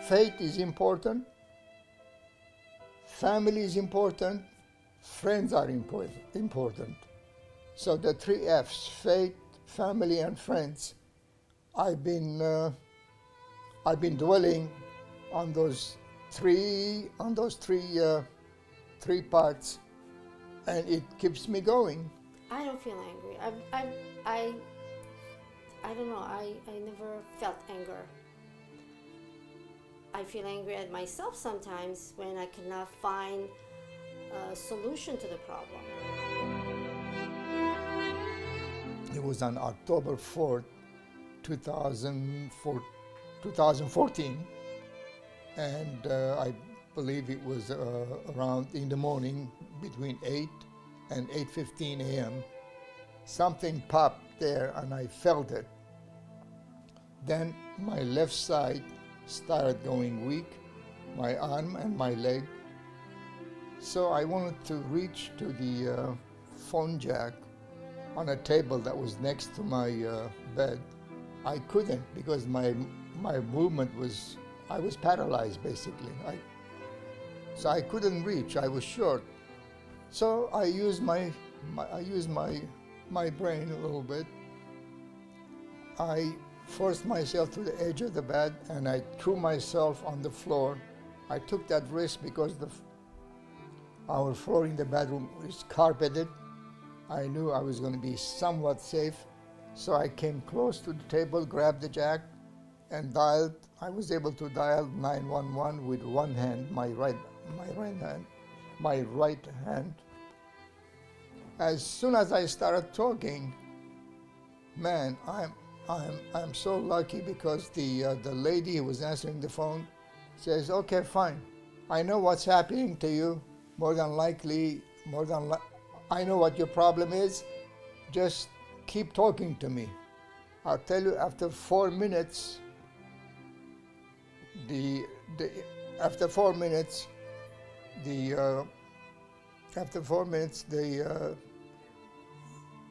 faith is important, family is important, friends are important. So the three F's, faith, family, and friends, I've been dwelling on those three parts, and it keeps me going. I don't feel angry. I don't know. I never felt anger. I feel angry at myself sometimes when I cannot find a solution to the problem. It was on October 4th, 2014, and I believe it was around in the morning between 8 and 8:15 a.m. Something popped there and I felt it. Then my left side started going weak, my arm and my leg. So I wanted to reach to the phone jack on a table that was next to my bed. I couldn't because my movement was, I was paralyzed basically. So I couldn't reach, I was short. So I used my brain a little bit. I forced myself to the edge of the bed and I threw myself on the floor. I took that risk because our floor in the bedroom is carpeted. I knew I was going to be somewhat safe. So I came close to the table, grabbed the jack, and dialed. I was able to dial 911 with one hand, my right hand. As soon as I started talking, man, I'm so lucky because the lady who was answering the phone says, "Okay, fine. I know what's happening to you. More than likely, I know what your problem is. Just keep talking to me." I'll tell you, after 4 minutes, the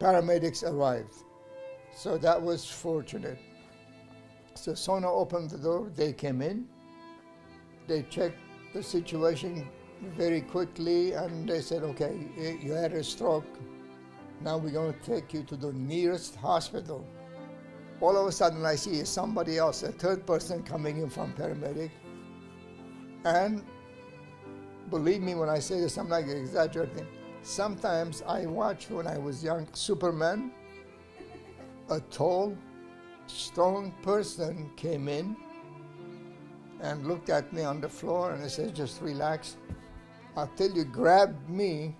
paramedics arrived. So that was fortunate. So Sona opened the door, they came in, they checked the situation very quickly and they said, "Okay, you had a stroke. Now we're going to take you to the nearest hospital." All of a sudden I see somebody else, a third person coming in from paramedic. And believe me when I say this, I'm not exaggerating. Sometimes I watched when I was young, Superman. A tall, strong person came in and looked at me on the floor and I said, "Just relax." I'll tell you, grabbed me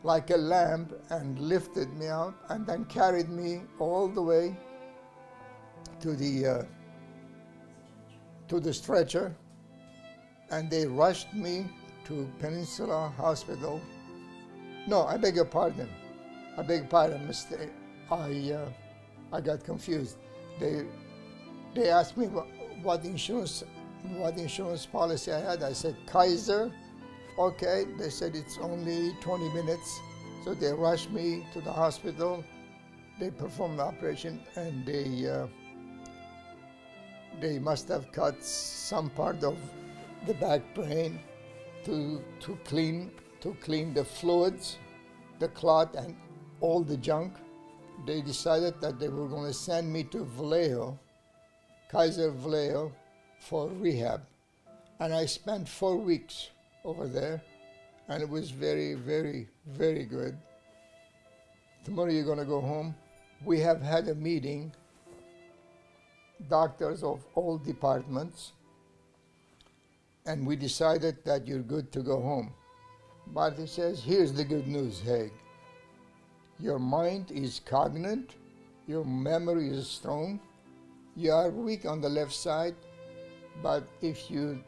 like a lamb and lifted me out and then carried me all the way to the stretcher, and they rushed me to Peninsula Hospital. No, I beg your pardon. Mistake. I got confused. They asked me what insurance policy I had. I said Kaiser. Okay, they said it's only 20 minutes. So they rushed me to the hospital. They performed the operation and they must have cut some part of the back brain to clean the fluids, the clot, and all the junk. They decided that they were going to send me to Vallejo, Kaiser Vallejo, for rehab. And I spent 4 weeks over there, and it was very, very, very good. Tomorrow you're going to go home. We have had a meeting, doctors of all departments, and we decided that you're good to go home. But he says, "Here's the good news, Haig. Your mind is cognate, your memory is strong, you are weak on the left side, but if you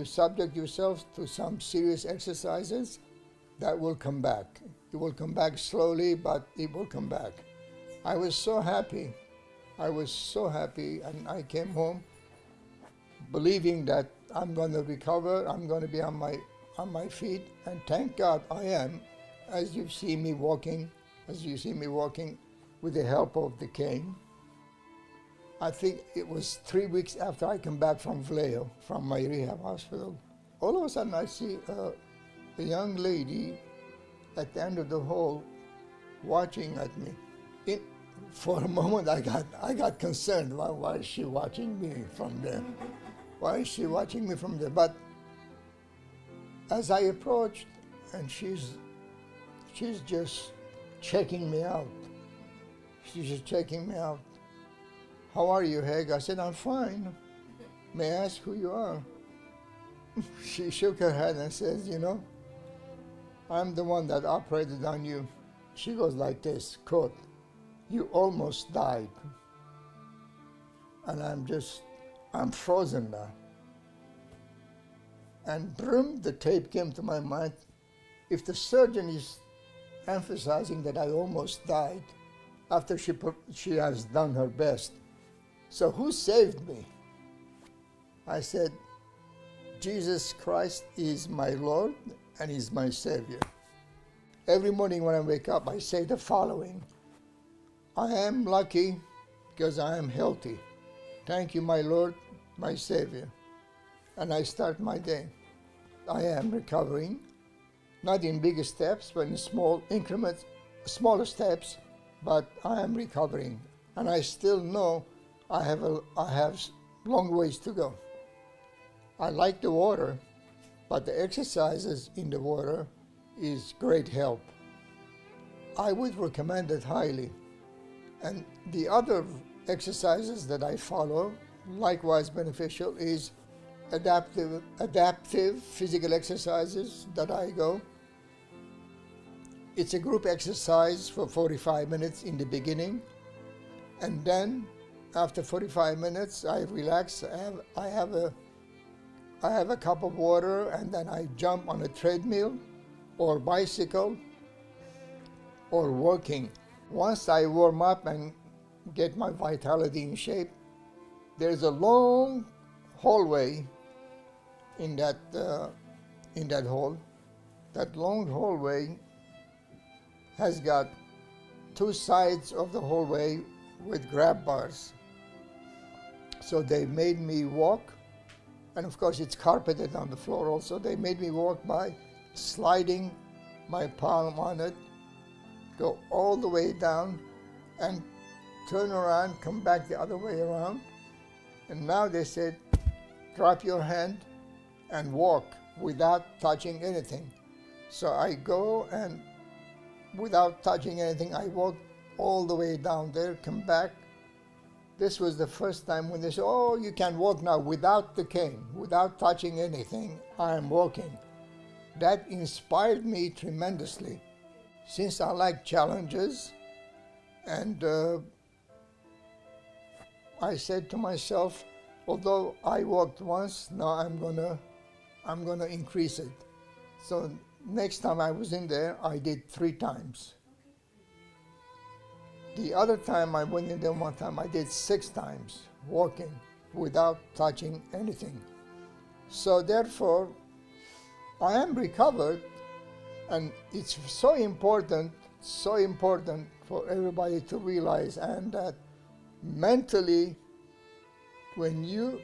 subject yourself to some serious exercises, that will come back. It will come back slowly, but it will come back." I was so happy. And I came home believing that I'm going to recover, I'm going to be on my feet, and thank God I am. As you see me walking with the help of the cane. I think it was 3 weeks after I came back from Vallejo, from my rehab hospital. All of a sudden I see a young lady at the end of the hall watching at me. For a moment I got concerned. Why is she watching me from there? Why is she watching me from there? But as I approached, and she's just checking me out. She's just checking me out. How are you, Haig? I said, I'm fine. May I ask who you are? She shook her head and says, you know, I'm the one that operated on you. She goes like this, quote, you almost died. And I'm frozen now. And boom, the tape came to my mind. If the surgeon is emphasizing that I almost died after she has done her best, so who saved me? I said, Jesus Christ is my Lord and He's my Savior. Every morning when I wake up, I say the following: I am lucky because I am healthy. Thank you, my Lord, my Savior. And I start my day. I am recovering, not in big steps, but in small increments, smaller steps, but I am recovering. And I still know I have long ways to go. I like the water, but the exercises in the water is great help. I would recommend it highly. And the other exercises that I follow, likewise beneficial, is adaptive physical exercises that I go. It's a group exercise for 45 minutes in the beginning, and then after 45 minutes I relax. I have a cup of water, and then I jump on a treadmill or bicycle or walking. Once I warm up and get my vitality in shape, there's a long hallway in that hall. That long hallway has got two sides of the hallway with grab bars. So they made me walk, and of course it's carpeted on the floor also. They made me walk by sliding my palm on it, go all the way down and turn around, come back the other way around. And now they said, drop your hand and walk without touching anything. So I go, and without touching anything, I walk all the way down there, come back. This was the first time when they said, oh, you can walk now without the cane, without touching anything. I am walking. That inspired me tremendously. Since I like challenges, and I said to myself, although I walked once, now I'm gonna increase it. So next time I was in there, I did 3 times. The other time I went in there one time, I did 6 times, walking without touching anything. So therefore, I am recovered, and it's so important for everybody to realize, and that mentally, when you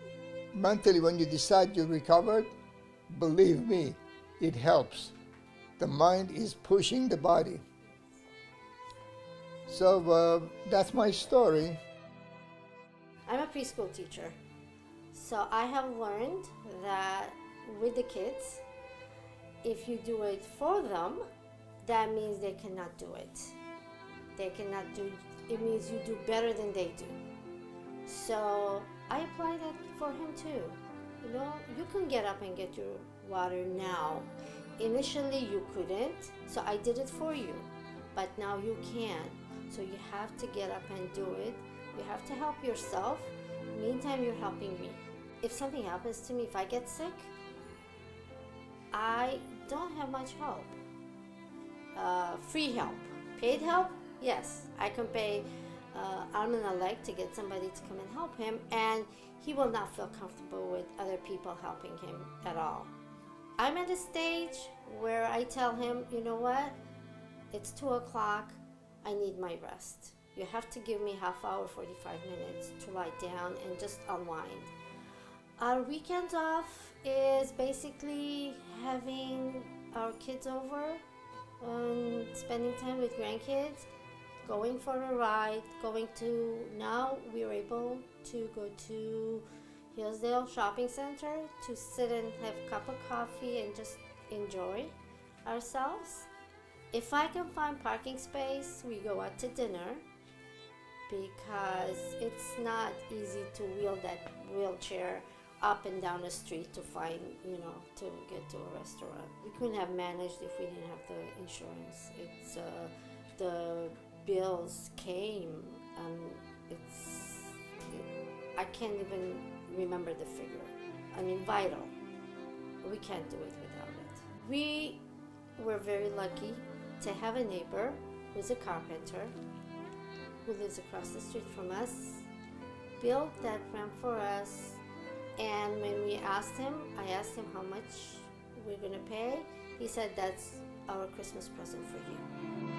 decide you're recovered, believe me, it helps. The mind is pushing the body. So that's my story. I'm a preschool teacher, so I have learned that with the kids, if you do it for them, that means they cannot do it. It means you do better than they do. So I apply that for him too. You know, you can get up and get your water now. Initially you couldn't, so I did it for you. But now you can. So you have to get up and do it. You have to help yourself. Meantime, you're helping me. If something happens to me, if I get sick, I don't have much help. Free help. Paid help? Yes. I can pay arm and a leg to get somebody to come and help him, and he will not feel comfortable with other people helping him at all. I'm at a stage where I tell him, you know what? It's 2 o'clock. I need my rest. You have to give me half hour, 45 minutes to lie down and just unwind. Our weekends off is basically having our kids over and spending time with grandkids, going for a ride, now we're able to go to Hillsdale Shopping Center to sit and have a cup of coffee and just enjoy ourselves. If I can find parking space, we go out to dinner because it's not easy to wheel that wheelchair up and down the street to find, to get to a restaurant. We couldn't have managed if we didn't have the insurance. The bills came, I can't even remember the figure. I mean, vital. We can't do it without it. We were very lucky to have a neighbor who's a carpenter who lives across the street from us, built that ramp for us, and when I asked him how much we're gonna pay, he said, "That's our Christmas present for you."